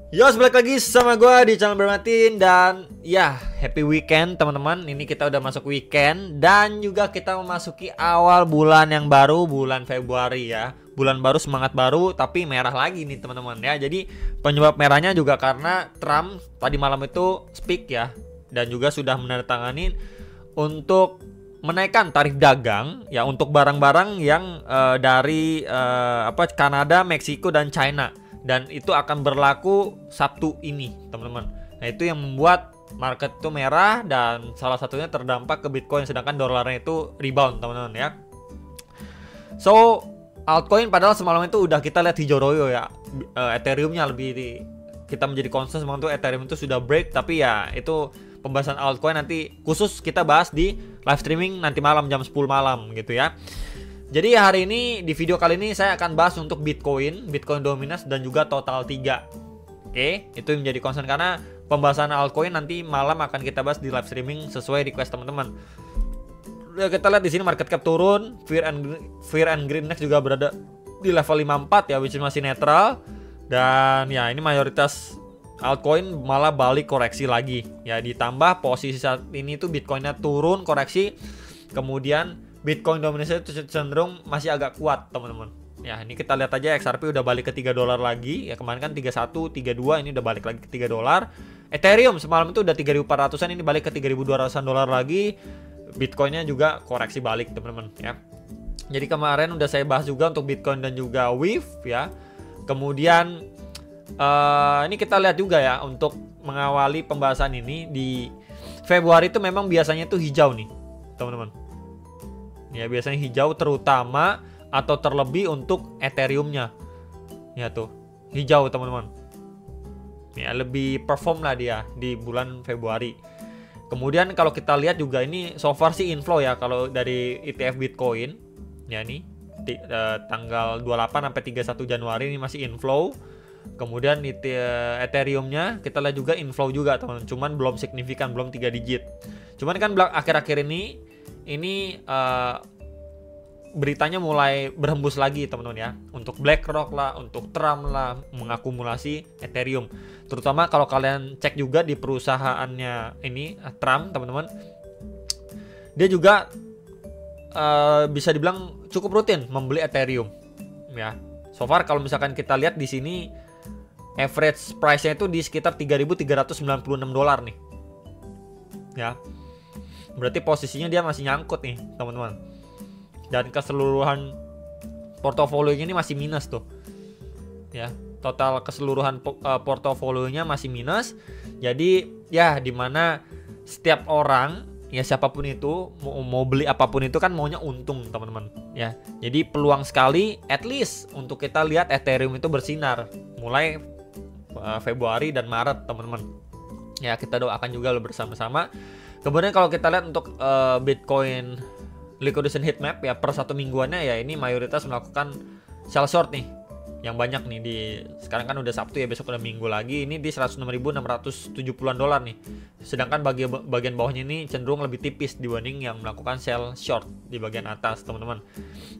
Yo, balik lagi sama gue di channel Bermatin. Dan ya, happy weekend teman-teman. Ini kita udah masuk weekend. Dan juga kita memasuki awal bulan yang baru, bulan Februari ya. Bulan baru, semangat baru, tapi merah lagi nih teman-teman ya. Jadi penyebab merahnya juga karena Trump tadi malam itu speak ya. Dan juga sudah menandatangani untuk menaikkan tarif dagang ya untuk barang-barang yang dari Kanada, Meksiko dan China, dan itu akan berlaku Sabtu ini teman-teman. Nah itu yang membuat market itu merah dan salah satunya terdampak ke Bitcoin, sedangkan dolarnya itu rebound teman-teman ya. So altcoin padahal semalam itu udah kita lihat hijau royo ya. Ethereumnya lebih kita menjadi concern semalam itu Ethereum itu sudah break, tapi ya itu pembahasan altcoin nanti khusus kita bahas di live streaming nanti malam jam 10 malam gitu ya. Jadi hari ini di video kali ini saya akan bahas untuk Bitcoin dominance dan juga total 3. Oke, itu yang menjadi concern karena pembahasan altcoin nanti malam akan kita bahas di live streaming sesuai request teman-teman. Ya, kita lihat di sini market cap turun, Fear and Greenness juga berada di level 54 ya, which is masih netral. Dan ya ini mayoritas altcoin malah balik koreksi lagi ya, ditambah posisi saat ini tuh Bitcoinnya turun koreksi, kemudian Bitcoin dominance itu cenderung masih agak kuat teman-teman ya. Ini kita lihat aja XRP udah balik ke $3 lagi ya, kemarin kan 31, 32, ini udah balik lagi ke $3. Ethereum semalam itu udah 3.400an, ini balik ke 3.200an dolar lagi. Bitcoinnya juga koreksi balik teman-teman ya. Jadi kemarin udah saya bahas juga untuk Bitcoin dan juga WIF ya. Kemudian ini kita lihat juga ya, untuk mengawali pembahasan ini di Februari itu memang biasanya tuh hijau nih teman-teman ya, biasanya hijau terutama atau terlebih untuk Ethereumnya ya, tuh hijau teman-teman ya, lebih perform lah dia di bulan Februari. Kemudian kalau kita lihat juga ini so far sih inflow ya, kalau dari ETF Bitcoin ya, nih tanggal 28 sampai 31 Januari ini masih inflow. Kemudian Ethereumnya kita lihat juga inflow juga teman-teman, cuman belum signifikan, belum 3 digit. Cuman kan akhir-akhir ini beritanya mulai berhembus lagi teman-teman ya, untuk BlackRock lah, untuk Trump lah mengakumulasi Ethereum. Terutama kalau kalian cek juga di perusahaannya ini Trump teman-teman, dia juga bisa dibilang cukup rutin membeli Ethereum ya. So far kalau misalkan kita lihat di sini average price-nya itu di sekitar $3.396 nih ya. Berarti posisinya dia masih nyangkut nih teman-teman. Dan keseluruhan portofolionya ini masih minus tuh ya. Total keseluruhan portofolionya masih minus. Jadi ya dimana setiap orang ya, siapapun itu mau beli apapun itu kan maunya untung teman-teman ya. Jadi peluang sekali at least untuk kita lihat Ethereum itu bersinar mulai Februari dan Maret teman-teman ya. Kita doakan juga bersama-sama. Kemudian kalau kita lihat untuk Bitcoin liquidation heat map ya, per satu mingguannya ya, ini mayoritas melakukan sell short nih yang banyak nih. Di sekarang kan udah Sabtu ya, besok udah Minggu lagi, ini di 106.670-an dolar nih. Sedangkan bagian bawahnya ini cenderung lebih tipis dibanding yang melakukan sell short di bagian atas teman-teman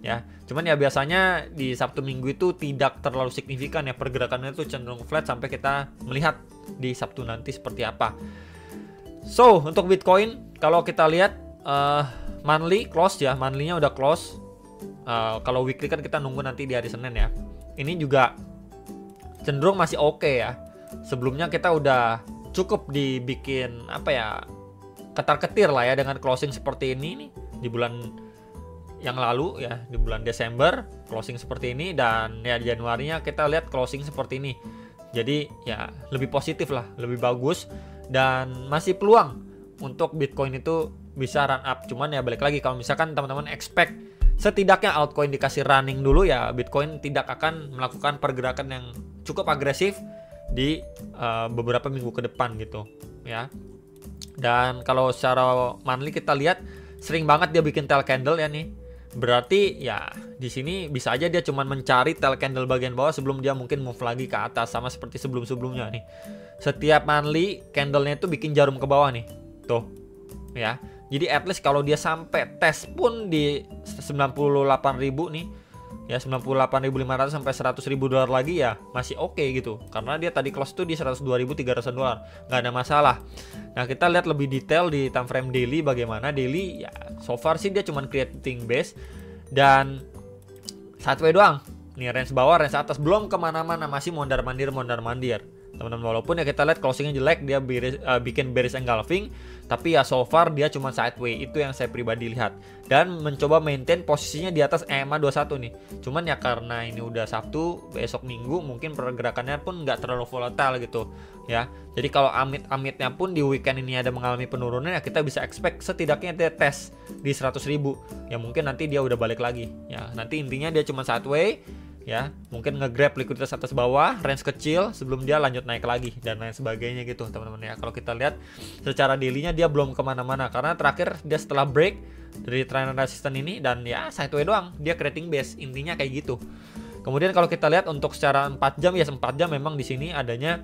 ya. Cuman ya biasanya di Sabtu Minggu itu tidak terlalu signifikan ya, pergerakannya itu cenderung flat sampai kita melihat di Sabtu nanti seperti apa. So untuk Bitcoin kalau kita lihat monthly close ya, monthly-nya udah close. Kalau weekly kan kita nunggu nanti di hari Senin ya. Ini juga cenderung masih oke ya. Sebelumnya kita udah cukup dibikin ketar-ketir lah ya dengan closing seperti ini nih di bulan yang lalu ya, di bulan Desember closing seperti ini, dan ya di Januarinya kita lihat closing seperti ini. Jadi ya lebih positif lah, lebih bagus, dan masih peluang untuk Bitcoin itu bisa run up. Cuman ya balik lagi, kalau misalkan teman-teman expect setidaknya altcoin dikasih running dulu ya, Bitcoin tidak akan melakukan pergerakan yang cukup agresif di beberapa minggu ke depan gitu ya. Dan kalau secara monthly kita lihat sering banget dia bikin tail candle ya nih. Berarti ya di sini bisa aja dia cuman mencari tail candle bagian bawah sebelum dia mungkin move lagi ke atas, sama seperti sebelum-sebelumnya nih. Setiap monthly candlenya itu bikin jarum ke bawah nih. Tuh ya. Jadi at least kalau dia sampai tes pun di 98.000 nih, ya 98.500 sampai 100.000 dolar lagi ya masih oke gitu, karena dia tadi close tuh di 102.300 dolar, nggak ada masalah. Nah kita lihat lebih detail di time frame daily bagaimana. Daily ya so far sih dia cuman creating base dan sideways doang nih, range bawah range atas belum kemana-mana, masih mondar mandir teman-teman. Walaupun ya kita lihat closingnya jelek, dia bikin bearish engulfing, tapi ya so far dia cuma sideways, itu yang saya pribadi lihat, dan mencoba maintain posisinya di atas EMA 21 nih. Cuman ya karena ini udah Sabtu, besok Minggu mungkin pergerakannya pun nggak terlalu volatile gitu ya. Jadi kalau amit-amitnya pun di weekend ini ada mengalami penurunan, ya kita bisa expect setidaknya dia tes di 100.000 ya, mungkin nanti dia udah balik lagi ya. Nanti intinya dia cuma sideways ya, mungkin nge-grab likuiditas atas bawah, range kecil sebelum dia lanjut naik lagi dan lain sebagainya gitu teman-teman ya. Kalau kita lihat secara daily-nya dia belum kemana-mana, karena terakhir dia setelah break dari trend resistance ini dan ya sideways doang, dia creating base, intinya kayak gitu. Kemudian kalau kita lihat untuk secara 4 jam ya 4 jam memang di sini adanya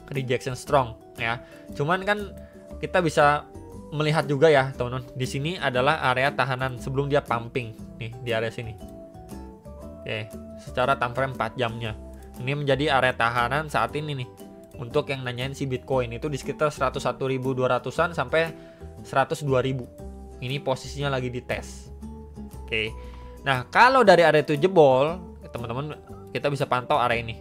rejection strong ya. Cuman kan kita bisa melihat juga ya teman-teman, di sini adalah area tahanan sebelum dia pumping nih di area sini. Oke, secara time frame 4 jamnya. Ini menjadi area tahanan saat ini nih. Untuk yang nanyain si Bitcoin itu di sekitar 101.200-an sampai 102.000. Ini posisinya lagi dites. Oke. Nah, kalau dari area itu jebol, teman-teman kita bisa pantau area ini.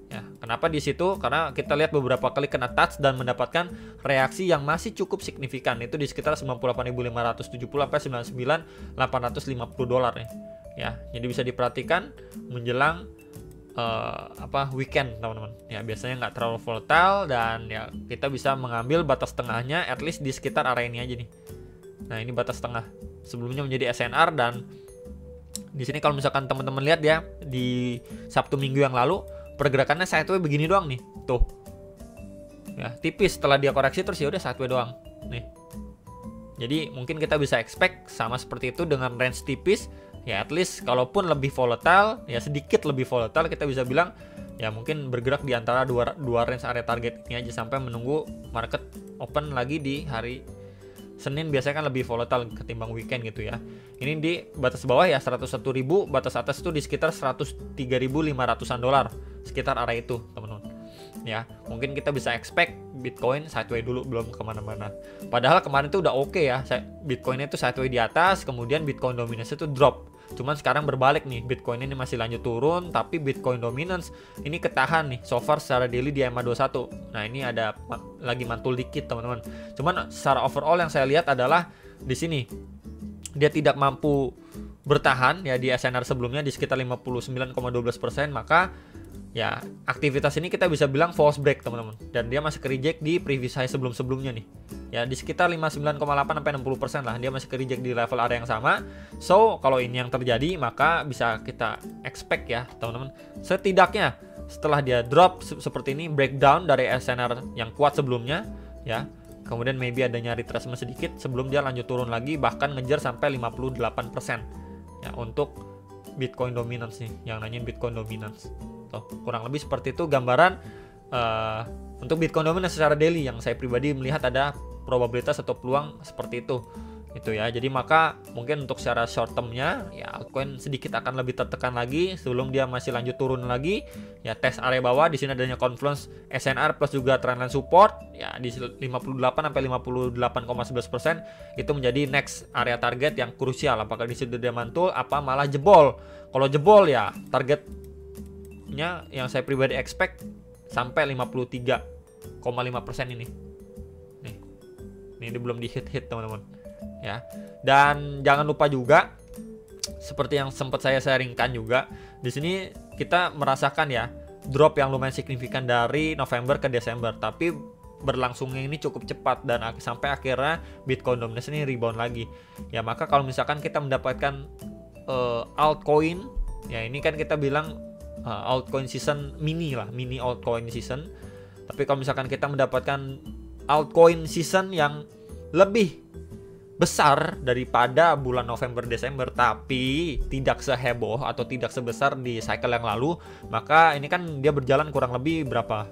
Ya, kenapa di situ? Karena kita lihat beberapa kali kena touch dan mendapatkan reaksi yang masih cukup signifikan. Itu di sekitar 98.570 sampai 99.850 dolar nih. Ya, jadi bisa diperhatikan menjelang weekend teman-teman. Ya, biasanya nggak terlalu volatile dan ya kita bisa mengambil batas tengahnya at least di sekitar area ini aja nih. Nah, ini batas tengah. Sebelumnya menjadi SNR dan di sini kalau misalkan teman-teman lihat ya di Sabtu Minggu yang lalu pergerakannya sideways begini doang nih. Tuh. Ya, tipis setelah dia koreksi terus ya udah sideways doang. Nih. Jadi mungkin kita bisa expect sama seperti itu dengan range tipis. Ya at least kalaupun lebih volatile, ya sedikit lebih volatile, kita bisa bilang ya mungkin bergerak di antara dua range area target ini aja sampai menunggu market open lagi di hari Senin. Biasanya kan lebih volatile ketimbang weekend gitu ya. Ini di batas bawah ya 101.000, batas atas itu di sekitar 103.500-an dolar, sekitar area itu teman-teman. Ya mungkin kita bisa expect Bitcoin sideways dulu, belum kemana-mana. Padahal kemarin itu udah oke ya, Bitcoin itu sideways di atas, kemudian Bitcoin dominance itu drop. Cuman sekarang berbalik nih, Bitcoin ini masih lanjut turun, tapi Bitcoin dominance ini ketahan nih so far secara daily di EMA 21. Nah ini ada lagi mantul dikit teman-teman. Cuman secara overall yang saya lihat adalah di sini dia tidak mampu bertahan ya di SNR sebelumnya di sekitar 59,12%, maka ya aktivitas ini kita bisa bilang false break teman-teman, dan dia masih ke reject di previous high sebelum-sebelumnya nih ya di sekitar 59,8 sampai 60% lah, dia masih ke reject di level area yang sama. So kalau ini yang terjadi maka bisa kita expect ya teman-teman, setidaknya setelah dia drop seperti ini, breakdown dari SNR yang kuat sebelumnya ya, kemudian maybe adanya retracement sedikit sebelum dia lanjut turun lagi, bahkan ngejar sampai 58% ya untuk Bitcoin dominance nih, yang nanyain Bitcoin dominance. Tuh, kurang lebih seperti itu gambaran untuk Bitcoin dominance secara daily yang saya pribadi melihat ada probabilitas atau peluang seperti itu ya. Jadi maka mungkin untuk secara short termnya ya altcoin sedikit akan lebih tertekan lagi sebelum dia masih lanjut turun lagi ya, tes area bawah. Di sini adanya confluence SNR plus juga trendline support ya di 58 sampai 58,11%, itu menjadi next area target yang krusial. Apakah di situ dia mantul apa malah jebol? Kalau jebol ya targetnya yang saya pribadi expect sampai 53,5% ini. Nih ini belum di hit teman-teman. Ya. Dan jangan lupa juga seperti yang sempat saya sharingkan juga, di sini kita merasakan ya drop yang lumayan signifikan dari November ke Desember, tapi berlangsungnya ini cukup cepat dan sampai akhirnya Bitcoin dominance ini rebound lagi. Ya maka kalau misalkan kita mendapatkan altcoin, ya ini kan kita bilang altcoin season mini altcoin season. Tapi kalau misalkan kita mendapatkan altcoin season yang lebih besar daripada bulan November Desember tapi tidak seheboh atau tidak sebesar di cycle yang lalu, maka ini kan dia berjalan kurang lebih berapa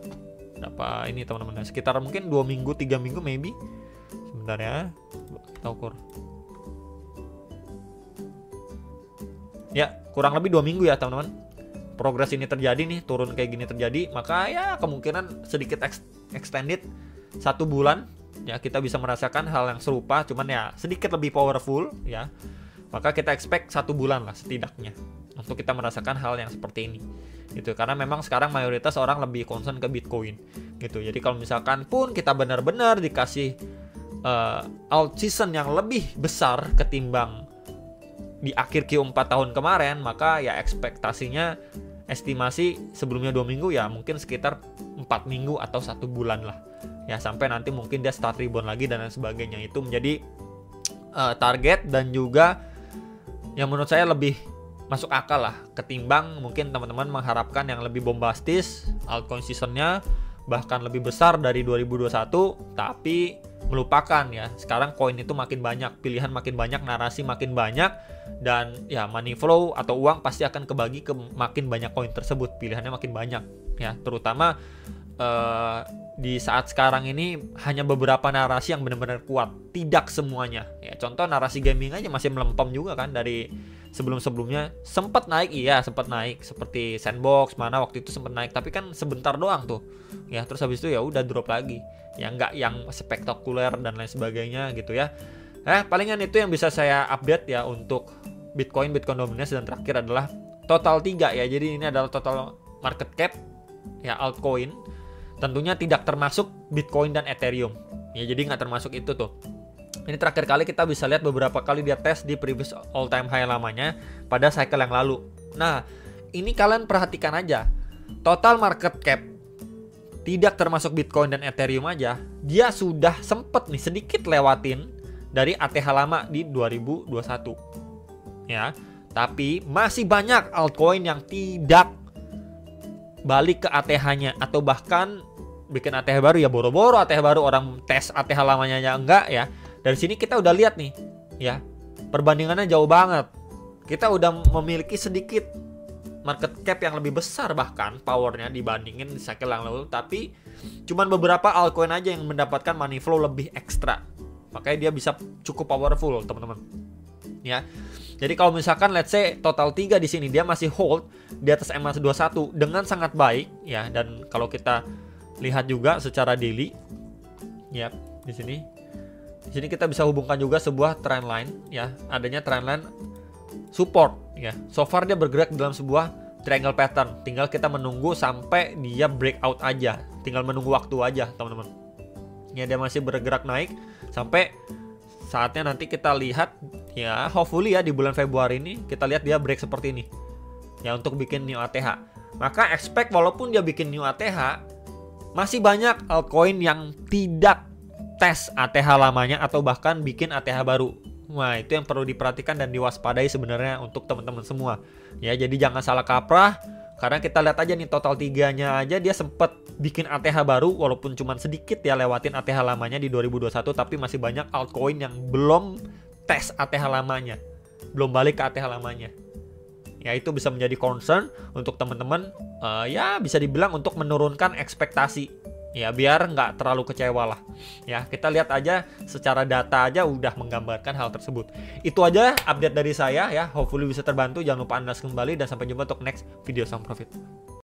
ini teman-teman, sekitar mungkin 2 minggu 3 minggu maybe. Sebentar ya kita ukur. Ya, kurang lebih 2 minggu ya teman-teman. Progres ini terjadi nih, turun kayak gini terjadi, maka ya kemungkinan sedikit extended 1 bulan ya, kita bisa merasakan hal yang serupa, cuman ya sedikit lebih powerful ya. Maka kita expect 1 bulan lah setidaknya untuk kita merasakan hal yang seperti ini gitu, karena memang sekarang mayoritas orang lebih concern ke Bitcoin gitu. Jadi kalau misalkan pun kita benar-benar dikasih alt season yang lebih besar ketimbang di akhir Q4 tahun kemarin, maka ya ekspektasinya, estimasi sebelumnya 2 minggu ya mungkin sekitar 4 minggu atau 1 bulan lah ya, sampai nanti mungkin dia start rebound lagi dan lain sebagainya. Itu menjadi target dan juga yang menurut saya lebih masuk akal lah ketimbang mungkin teman-teman mengharapkan yang lebih bombastis, altcoin seasonnya bahkan lebih besar dari 2021, tapi melupakan ya sekarang koin itu makin banyak, pilihan makin banyak, narasi makin banyak, dan ya money flow atau uang pasti akan kebagi ke makin banyak koin tersebut, pilihannya makin banyak ya. Terutama di saat sekarang ini hanya beberapa narasi yang benar-benar kuat, tidak semuanya ya. Contoh narasi gaming aja masih melempem juga kan, dari sebelum-sebelumnya sempat naik, sempat naik seperti Sandbox mana waktu itu sempat naik, tapi kan sebentar doang tuh ya, terus habis itu ya udah drop lagi ya, nggak yang spektakuler dan lain sebagainya gitu ya. Palingan itu yang bisa saya update ya untuk Bitcoin dominance. Dan terakhir adalah total 3 ya, jadi ini adalah total market cap ya altcoin, tentunya tidak termasuk Bitcoin dan Ethereum ya, jadi nggak termasuk itu tuh. Ini terakhir kali kita bisa lihat beberapa kali dia tes di previous all time high lamanya pada cycle yang lalu. Nah, ini kalian perhatikan aja, total market cap tidak termasuk Bitcoin dan Ethereum aja, dia sudah sempet nih sedikit lewatin dari ATH lama di 2021 ya. Tapi masih banyak altcoin yang tidak balik ke ATH-nya, atau bahkan bikin ATH baru ya, boro-boro ATH baru, orang tes ATH lamanya aja enggak ya. Dari sini kita udah lihat nih ya, perbandingannya jauh banget. Kita udah memiliki sedikit market cap yang lebih besar bahkan powernya dibandingin di cycle yang lalu, tapi cuman beberapa altcoin aja yang mendapatkan money flow lebih ekstra. Makanya dia bisa cukup powerful teman-teman ya. Jadi kalau misalkan let's say total 3 di sini dia masih hold di atas MA21 dengan sangat baik ya, dan kalau kita lihat juga secara daily ya, di sini kita bisa hubungkan juga sebuah trend line ya, adanya trend line support ya. So far dia bergerak dalam sebuah triangle pattern, tinggal kita menunggu sampai dia breakout aja, tinggal menunggu waktu aja teman-teman ya. Dia masih bergerak naik sampai saatnya nanti kita lihat ya, hopefully ya di bulan Februari ini kita lihat dia break seperti ini ya untuk bikin new ATH. Maka expect walaupun dia bikin new ATH, masih banyak altcoin yang tidak tes ATH lamanya atau bahkan bikin ATH baru. Nah, itu yang perlu diperhatikan dan diwaspadai sebenarnya untuk teman-teman semua ya. Jadi jangan salah kaprah, karena kita lihat aja nih total 3-nya aja dia sempet bikin ATH baru, walaupun cuman sedikit ya lewatin ATH lamanya di 2021, tapi masih banyak altcoin yang belum tes ATH lamanya, belum balik ke ATH lamanya ya. Itu bisa menjadi concern untuk teman-teman ya, bisa dibilang untuk menurunkan ekspektasi ya, biar nggak terlalu kecewa lah ya. Kita lihat aja secara data aja udah menggambarkan hal tersebut. Itu aja update dari saya ya, hopefully bisa terbantu. Jangan lupa analis kembali dan sampai jumpa untuk next video Sound Profit.